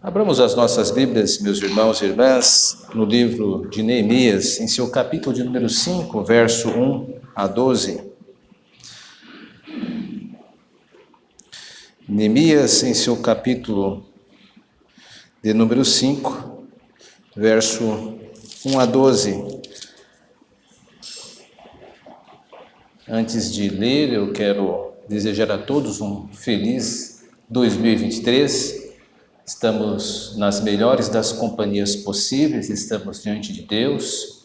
Abramos as nossas Bíblias, meus irmãos e irmãs, no livro de Neemias, em seu capítulo de número 5, verso 1 a 12. Neemias, em seu capítulo de número 5, verso 1 a 12. Antes de ler, eu quero desejar a todos um feliz 2023. Estamos nas melhores das companhias possíveis, estamos diante de Deus,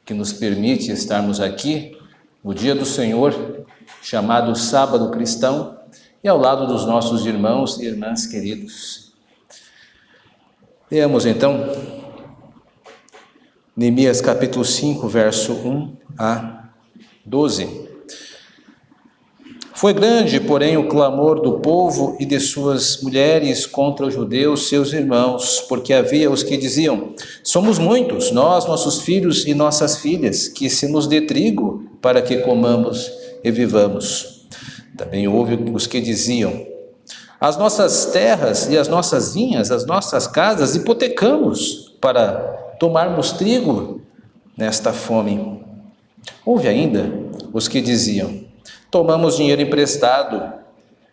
que nos permite estarmos aqui no dia do Senhor, chamado Sábado Cristão, e ao lado dos nossos irmãos e irmãs queridos. Leamos então, Neemias capítulo 5, verso 1 a 12. Foi grande, porém, o clamor do povo e de suas mulheres contra os judeus, seus irmãos, porque havia os que diziam: somos muitos, nós, nossos filhos e nossas filhas, que se nos dê trigo para que comamos e vivamos. Também houve os que diziam: as terras e as nossas vinhas, as nossas casas, hipotecamos para tomarmos trigo nesta fome. Houve ainda os que diziam: tomamos dinheiro emprestado,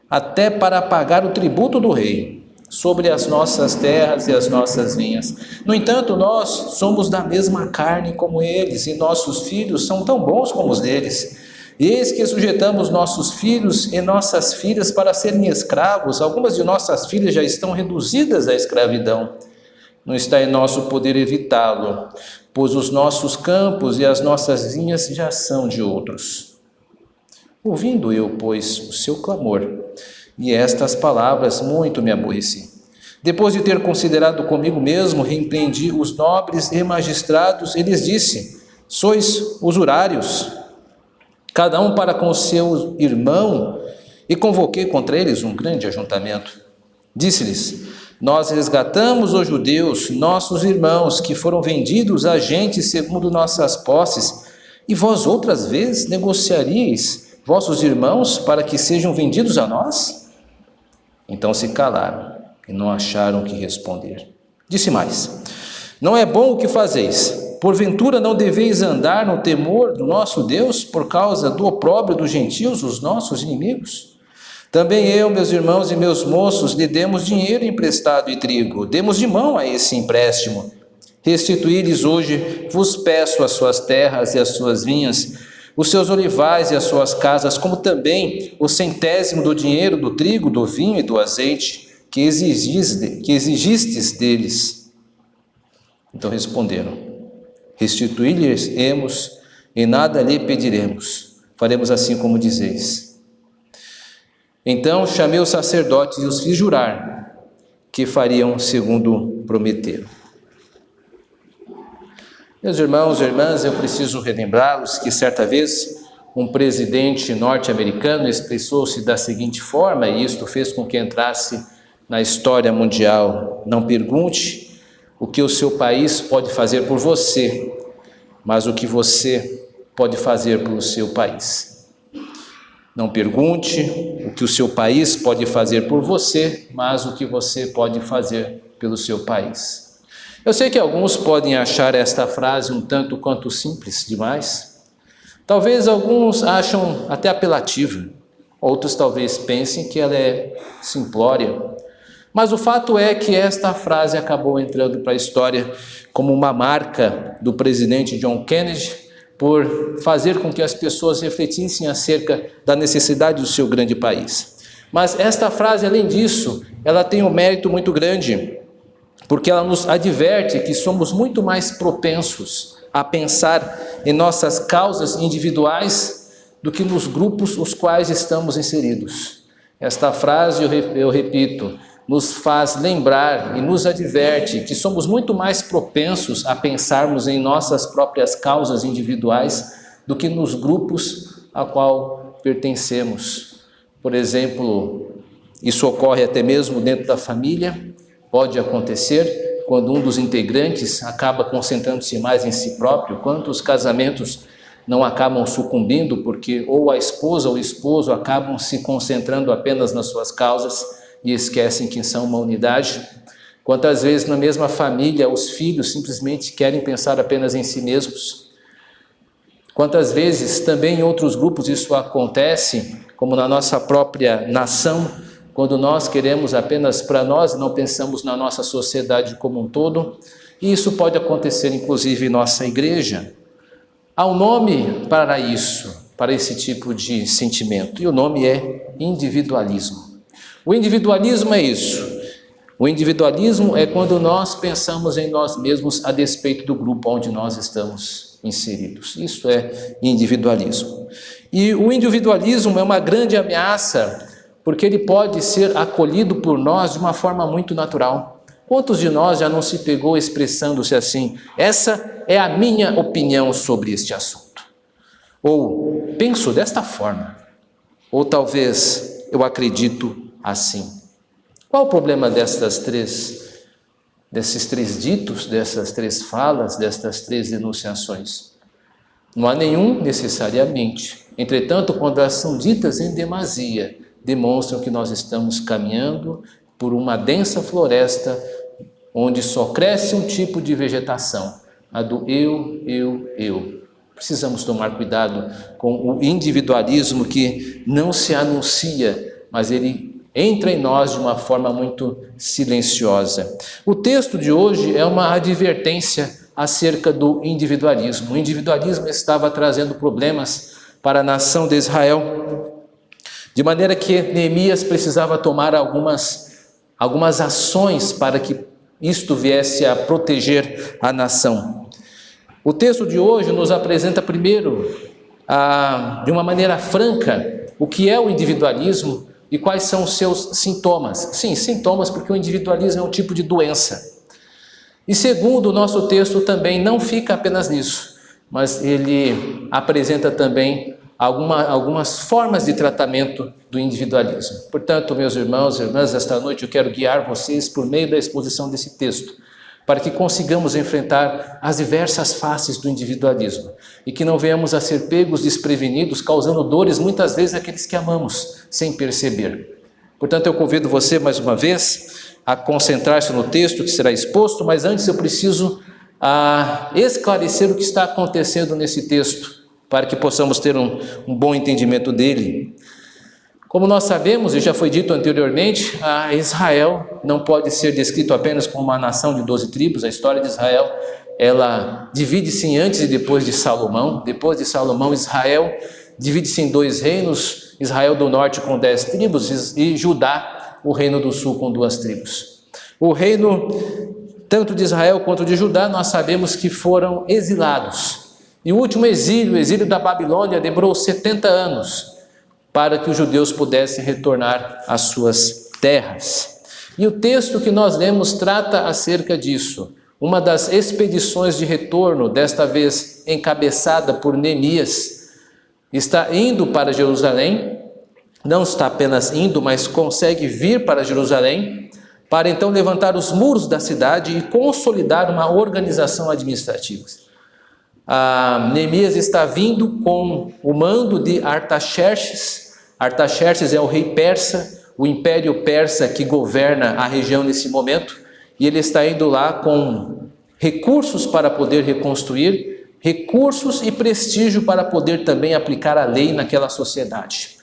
até para pagar o tributo do rei, sobre as nossas terras e as nossas vinhas. No entanto, nós somos da mesma carne como eles, e nossos filhos são tão bons como os deles. Eis que sujeitamos nossos filhos e nossas filhas para serem escravos. Algumas de nossas filhas já estão reduzidas à escravidão. Não está em nosso poder evitá-lo, pois os nossos campos e as nossas vinhas já são de outros. Ouvindo eu, pois, o seu clamor, e estas palavras muito me aborreci. Depois de ter considerado comigo mesmo, repreendi os nobres e magistrados, e lhes disse: sois usurários, cada um para com o seu irmão, e convoquei contra eles um grande ajuntamento. Disse-lhes: nós resgatamos os judeus, nossos irmãos, que foram vendidos a gente segundo nossas posses, e vós outras vezes negociaríeis vossos irmãos para que sejam vendidos a nós? Então se calaram e não acharam o que responder. Disse mais: não é bom o que fazeis. Porventura não deveis andar no temor do nosso Deus por causa do opróbrio dos gentios, os nossos inimigos? Também eu, meus irmãos e meus moços, lhe demos dinheiro emprestado e trigo. Demos de mão a esse empréstimo. Restituí-lhes hoje, vos peço, as suas terras e as suas vinhas, os seus olivais e as suas casas, como também o 100º do dinheiro do trigo, do vinho e do azeite que exigistes deles. Então responderam: restituí-lhes-emos e nada lhe pediremos. Faremos assim como dizeis. Então chamei os sacerdotes e os fiz jurar que fariam segundo prometeram. Meus irmãos e irmãs, eu preciso relembrá-los que certa vez um presidente norte-americano expressou-se da seguinte forma, e isto fez com que entrasse na história mundial: não pergunte o que o seu país pode fazer por você, mas o que você pode fazer pelo seu país. Não pergunte o que o seu país pode fazer por você, mas o que você pode fazer pelo seu país. Eu sei que alguns podem achar esta frase um tanto quanto simples demais. Talvez alguns acham até apelativa. Outros talvez pensem que ela é simplória. Mas o fato é que esta frase acabou entrando para a história como uma marca do presidente John Kennedy por fazer com que as pessoas refletissem acerca da necessidade do seu grande país. Mas esta frase, além disso, ela tem um mérito muito grande, porque ela nos adverte que somos muito mais propensos a pensar em nossas causas individuais do que nos grupos os quais estamos inseridos. Esta frase, eu repito, nos faz lembrar e nos adverte que somos muito mais propensos a pensarmos em nossas próprias causas individuais do que nos grupos a qual pertencemos. Por exemplo, isso ocorre até mesmo dentro da família. Pode acontecer quando um dos integrantes acaba concentrando-se mais em si próprio. Quantos casamentos não acabam sucumbindo porque ou a esposa ou o esposo acabam se concentrando apenas nas suas causas e esquecem que são uma unidade? Quantas vezes na mesma família os filhos simplesmente querem pensar apenas em si mesmos? Quantas vezes também em outros grupos isso acontece, como na nossa própria nação, quando nós queremos apenas para nós e não pensamos na nossa sociedade como um todo? E isso pode acontecer inclusive em nossa igreja. Há um nome para isso, para esse tipo de sentimento, e o nome é individualismo. O individualismo é isso. O individualismo é quando nós pensamos em nós mesmos a despeito do grupo onde nós estamos inseridos. Isso é individualismo. E o individualismo é uma grande ameaça, porque ele pode ser acolhido por nós de uma forma muito natural. Quantos de nós já não se pegou expressando-se assim? Essa é a minha opinião sobre este assunto. Ou penso desta forma. Ou talvez eu acredito assim. Qual o problema desses três ditos, dessas três falas, destas três enunciações? Não há nenhum necessariamente. Entretanto, quando elas são ditas em demasia, demonstram que nós estamos caminhando por uma densa floresta onde só cresce um tipo de vegetação, a do eu. Precisamos tomar cuidado com o individualismo que não se anuncia, mas ele entra em nós de uma forma muito silenciosa. O texto de hoje é uma advertência acerca do individualismo. O individualismo estava trazendo problemas para a nação de Israel, de maneira que Neemias precisava tomar algumas ações para que isto viesse a proteger a nação. O texto de hoje nos apresenta primeiro, de uma maneira franca, o que é o individualismo e quais são os seus sintomas. Sim, sintomas, porque o individualismo é um tipo de doença. E segundo, o nosso texto também não fica apenas nisso, mas ele apresenta também algumas formas de tratamento do individualismo. Portanto, meus irmãos e irmãs, esta noite eu quero guiar vocês por meio da exposição desse texto, para que consigamos enfrentar as diversas faces do individualismo e que não venhamos a ser pegos desprevenidos, causando dores muitas vezes àqueles que amamos, sem perceber. Portanto, eu convido você mais uma vez a concentrar-se no texto que será exposto, mas antes eu preciso esclarecer o que está acontecendo nesse texto, para que possamos ter um bom entendimento dele. Como nós sabemos, e já foi dito anteriormente, Israel não pode ser descrito apenas como uma nação de 12 tribos. A história de Israel, ela divide-se em antes e depois de Salomão. Depois de Salomão, Israel divide-se em dois reinos, Israel do norte com 10 tribos e Judá, o reino do sul com 2 tribos. O reino tanto de Israel quanto de Judá, nós sabemos que foram exilados. E o último exílio, o exílio da Babilônia, demorou 70 anos, para que os judeus pudessem retornar às suas terras. E o texto que nós lemos trata acerca disso. Uma das expedições de retorno, desta vez encabeçada por Neemias, está indo para Jerusalém, não está apenas indo, mas consegue vir para Jerusalém, para então levantar os muros da cidade e consolidar uma organização administrativa. Neemias está vindo com o mando de Artaxerxes. Artaxerxes é o rei persa, o império persa que governa a região nesse momento, e ele está indo lá com recursos para poder reconstruir, recursos e prestígio para poder também aplicar a lei naquela sociedade.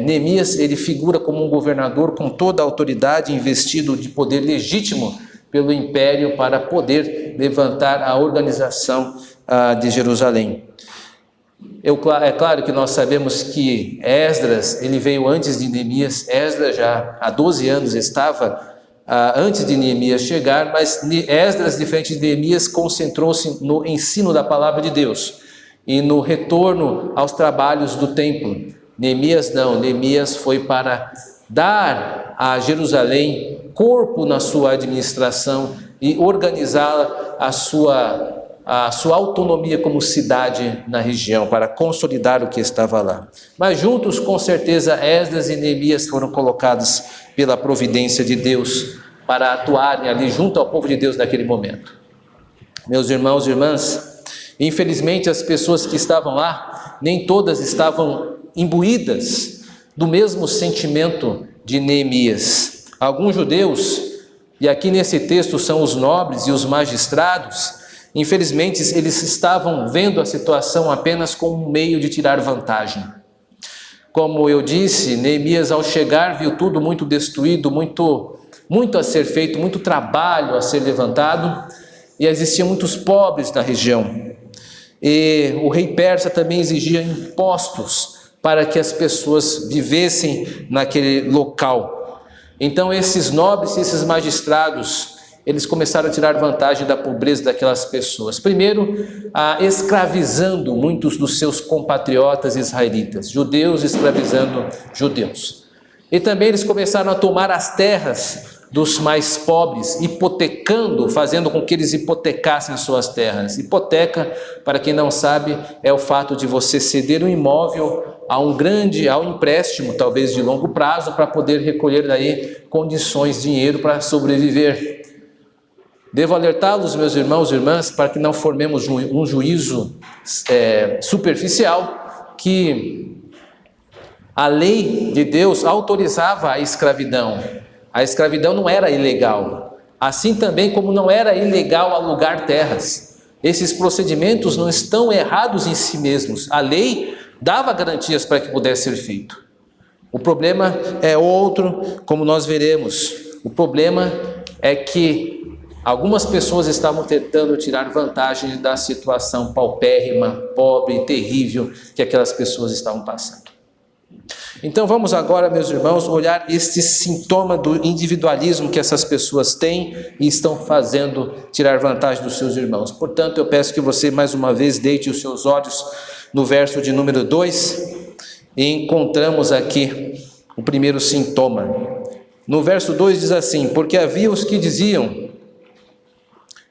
Neemias, ele figura como um governador com toda a autoridade, investido de poder legítimo pelo império para poder levantar a organização de Jerusalém. É claro que nós sabemos que Esdras, ele veio antes de Neemias. Esdras já há 12 anos estava antes de Neemias chegar, mas Esdras, diferente de Neemias, concentrou-se no ensino da palavra de Deus e no retorno aos trabalhos do templo. Neemias não, Neemias foi para dar a Jerusalém corpo na sua administração e organizar a sua autonomia como cidade na região, para consolidar o que estava lá. Mas juntos, com certeza, Esdras e Neemias foram colocados pela providência de Deus para atuarem ali junto ao povo de Deus naquele momento. Meus irmãos e irmãs, infelizmente as pessoas que estavam lá, nem todas estavam imbuídas do mesmo sentimento de Neemias. Alguns judeus e aqui nesse texto são os nobres e os magistrados, infelizmente eles estavam vendo a situação apenas como um meio de tirar vantagem. Como eu disse, Neemias, ao chegar, viu tudo muito destruído, muito a ser feito, muito trabalho a ser levantado, e existiam muitos pobres na região. E o rei persa também exigia impostos para que as pessoas vivessem naquele local. Então esses nobres e esses magistrados, eles começaram a tirar vantagem da pobreza daquelas pessoas. Primeiro, escravizando muitos dos seus compatriotas israelitas, judeus escravizando judeus. E também eles começaram a tomar as terras dos mais pobres, hipotecando, fazendo com que eles hipotecassem as suas terras. Hipoteca, para quem não sabe, é o fato de você ceder um imóvel ao empréstimo, talvez de longo prazo, para poder recolher daí condições, dinheiro para sobreviver. Devo alertá-los, meus irmãos e irmãs, para que não formemos um juízo superficial, que a lei de Deus autorizava a escravidão. A escravidão não era ilegal, assim também como não era ilegal alugar terras. Esses procedimentos não estão errados em si mesmos. A lei dava garantias para que pudesse ser feito. O problema é outro, como nós veremos. O problema é que algumas pessoas estavam tentando tirar vantagem da situação paupérrima, pobre, terrível que aquelas pessoas estavam passando. Então vamos agora, meus irmãos, olhar este sintoma do individualismo que essas pessoas têm e estão fazendo tirar vantagem dos seus irmãos. Portanto, eu peço que você mais uma vez deite os seus olhos no verso de número 2 e encontramos aqui o primeiro sintoma. No verso 2 diz assim: porque havia os que diziam: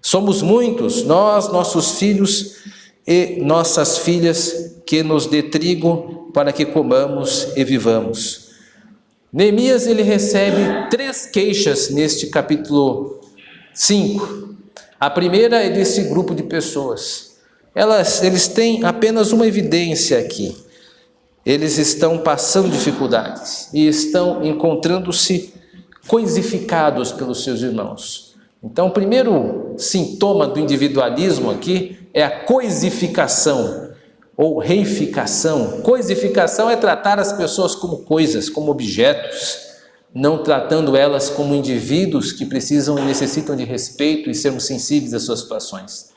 somos muitos, nós, nossos filhos e nossas filhas, que nos dê trigo para que comamos e vivamos. Neemias, ele recebe 3 queixas neste capítulo 5. A primeira é desse grupo de pessoas. Eles têm apenas uma evidência aqui. Eles estão passando dificuldades e estão encontrando-se coisificados pelos seus irmãos. Então, o primeiro sintoma do individualismo aqui é a coisificação ou reificação. Coisificação é tratar as pessoas como coisas, como objetos, não tratando elas como indivíduos que precisam e necessitam de respeito e sermos sensíveis às suas situações.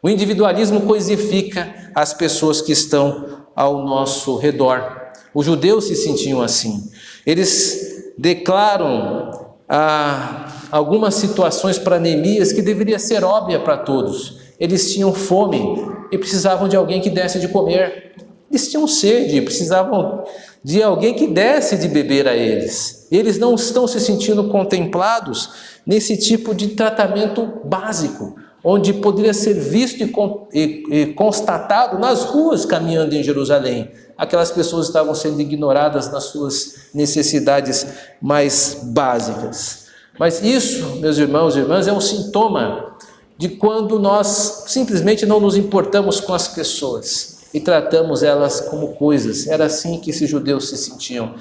O individualismo coisifica as pessoas que estão ao nosso redor. Os judeus se sentiam assim. Eles declaram algumas situações para Neemias que deveria ser óbvia para todos. Eles tinham fome e precisavam de alguém que desse de comer. Eles tinham sede e precisavam de alguém que desse de beber a eles. Eles não estão se sentindo contemplados nesse tipo de tratamento básico, onde poderia ser visto e constatado nas ruas caminhando em Jerusalém. Aquelas pessoas estavam sendo ignoradas nas suas necessidades mais básicas. Mas isso, meus irmãos e irmãs, é um sintoma de quando nós simplesmente não nos importamos com as pessoas e tratamos elas como coisas. Era assim que esses judeus se sentiam,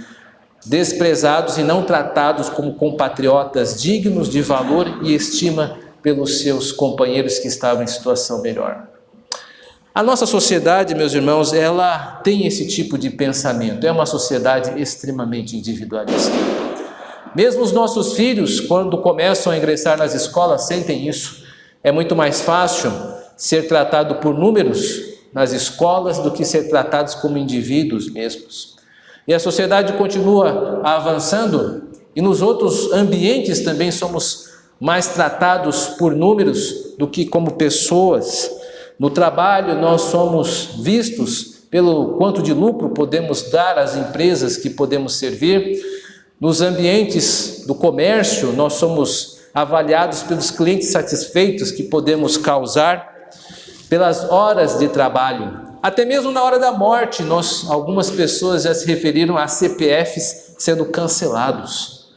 desprezados e não tratados como compatriotas dignos de valor e estima pelos seus companheiros que estavam em situação melhor. A nossa sociedade, meus irmãos, ela tem esse tipo de pensamento. É uma sociedade extremamente individualista. Mesmo os nossos filhos, quando começam a ingressar nas escolas, sentem isso. É muito mais fácil ser tratado por números nas escolas do que ser tratados como indivíduos mesmos. E a sociedade continua avançando e nos outros ambientes também somos mais tratados por números do que como pessoas. No trabalho nós somos vistos pelo quanto de lucro podemos dar às empresas que podemos servir. Nos ambientes do comércio nós somos avaliados pelos clientes satisfeitos que podemos causar, pelas horas de trabalho. Até mesmo na hora da morte, algumas pessoas já se referiram a CPFs sendo cancelados.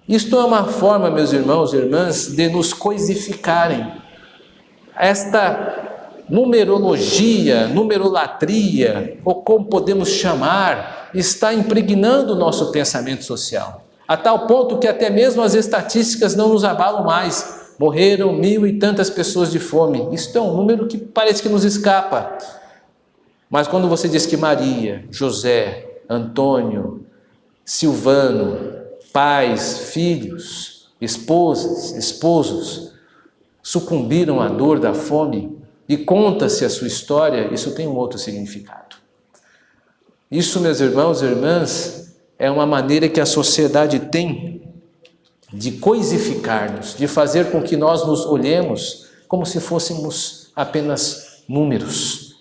Isto é uma forma, meus irmãos e irmãs, de nos coisificarem. Esta numerologia, numerolatria, ou como podemos chamar, está impregnando o nosso pensamento social. a tal ponto que até mesmo as estatísticas não nos abalam mais. Morreram 1.000 e tantas pessoas de fome. Isso é um número que parece que nos escapa. Mas quando você diz que Maria, José, Antônio, Silvano, pais, filhos, esposas, esposos, sucumbiram à dor da fome e conta-se a sua história, isso tem um outro significado. Isso, meus irmãos e irmãs, é uma maneira que a sociedade tem de coisificar-nos, de fazer com que nós nos olhemos como se fôssemos apenas números.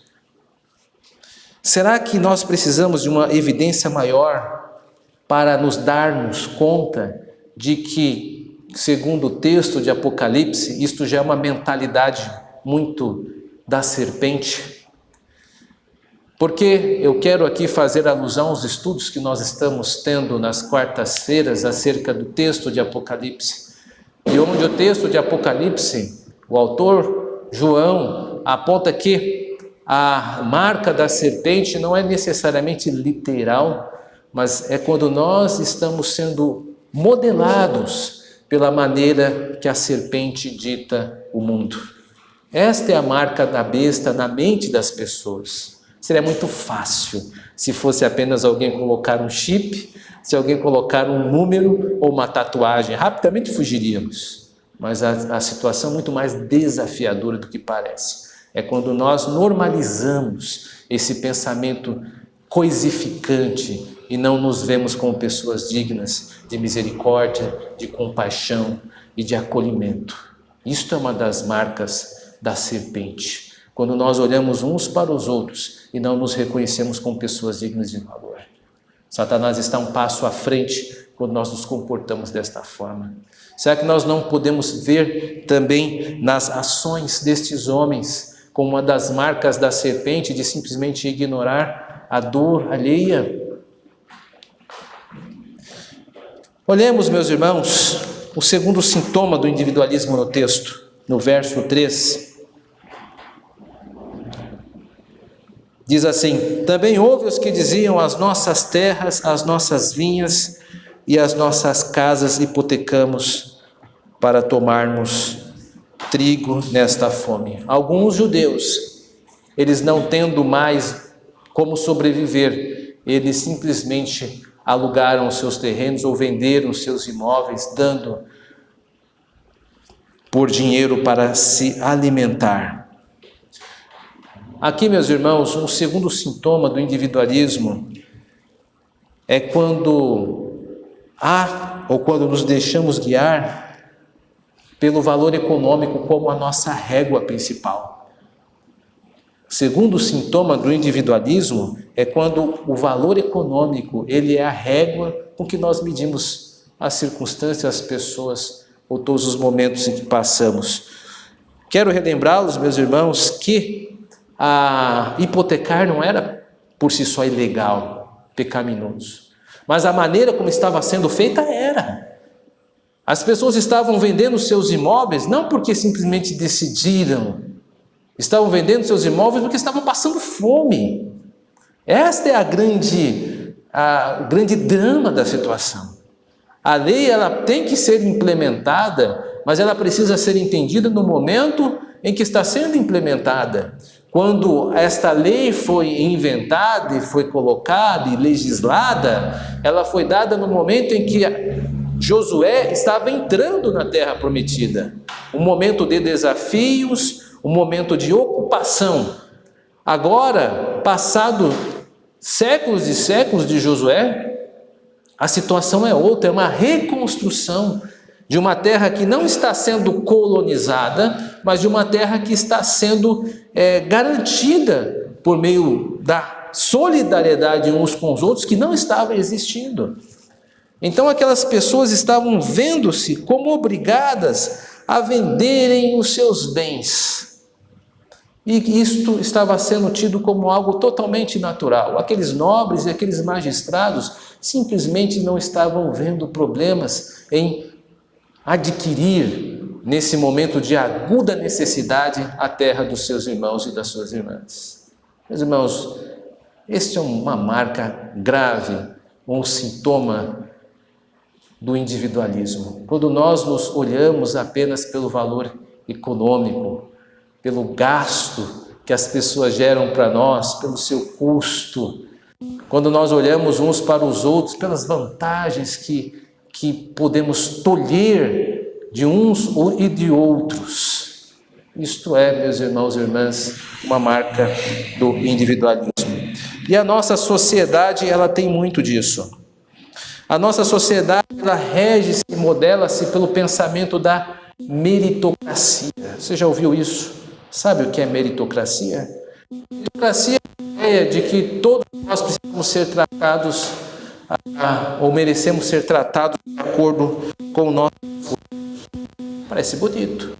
Será que nós precisamos de uma evidência maior para nos darmos conta de que, segundo o texto de Apocalipse, isto já é uma mentalidade muito da serpente? Porque eu quero aqui fazer alusão aos estudos que nós estamos tendo nas quartas-feiras acerca do texto de Apocalipse, e onde o texto de Apocalipse, o autor João aponta que a marca da serpente não é necessariamente literal, mas é quando nós estamos sendo modelados pela maneira que a serpente dita o mundo. Esta é a marca da besta na mente das pessoas. Seria muito fácil se fosse apenas alguém colocar um chip, se alguém colocar um número ou uma tatuagem, rapidamente fugiríamos. Mas a situação é muito mais desafiadora do que parece. É quando nós normalizamos esse pensamento coisificante e não nos vemos como pessoas dignas de misericórdia, de compaixão e de acolhimento. Isto é uma das marcas da serpente. Quando nós olhamos uns para os outros e não nos reconhecemos como pessoas dignas de valor. Satanás está um passo à frente quando nós nos comportamos desta forma. Será que nós não podemos ver também nas ações destes homens como uma das marcas da serpente de simplesmente ignorar a dor alheia? Olhemos, meus irmãos, o segundo sintoma do individualismo no texto, no verso 3. Diz assim: também houve os que diziam: as nossas terras, as nossas vinhas e as nossas casas hipotecamos para tomarmos trigo nesta fome. Alguns judeus, eles não tendo mais como sobreviver, eles simplesmente alugaram os seus terrenos ou venderam os seus imóveis, dando por dinheiro para se alimentar. Aqui, meus irmãos, um segundo sintoma do individualismo é quando quando nos deixamos guiar pelo valor econômico como a nossa régua principal. O segundo sintoma do individualismo é quando o valor econômico, ele é a régua com que nós medimos as circunstâncias, as pessoas ou todos os momentos em que passamos. Quero relembrá-los, meus irmãos, que a hipotecar não era por si só ilegal, pecaminoso, mas a maneira como estava sendo feita era. As pessoas estavam vendendo seus imóveis não porque simplesmente decidiram, estavam vendendo seus imóveis porque estavam passando fome. Esta é o grande drama da situação. A lei, ela tem que ser implementada, mas ela precisa ser entendida no momento em que está sendo implementada. Quando esta lei foi inventada e foi colocada e legislada, ela foi dada no momento em que Josué estava entrando na terra prometida. Um momento de desafios, um momento de ocupação. Agora, passado séculos e séculos de Josué, a situação é outra, é uma reconstrução de uma terra que não está sendo colonizada, mas de uma terra que está sendo garantida por meio da solidariedade uns com os outros que não estava existindo. Então aquelas pessoas estavam vendo-se como obrigadas a venderem os seus bens. E isto estava sendo tido como algo totalmente natural. Aqueles nobres e aqueles magistrados simplesmente não estavam vendo problemas em adquirir, nesse momento de aguda necessidade, a terra dos seus irmãos e das suas irmãs. Meus irmãos, este é uma marca grave, um sintoma do individualismo. Quando nós nos olhamos apenas pelo valor econômico, pelo gasto que as pessoas geram para nós, pelo seu custo, quando nós olhamos uns para os outros pelas vantagens que podemos tolher de uns e de outros. Isto é, meus irmãos e irmãs, uma marca do individualismo. E a nossa sociedade, ela tem muito disso. A nossa sociedade, ela rege-se e modela-se pelo pensamento da meritocracia. Você já ouviu isso? Sabe o que é meritocracia? Meritocracia é a ideia de que todos nós precisamos ser tratados ou merecemos ser tratados de acordo com o nosso esforço. Parece bonito.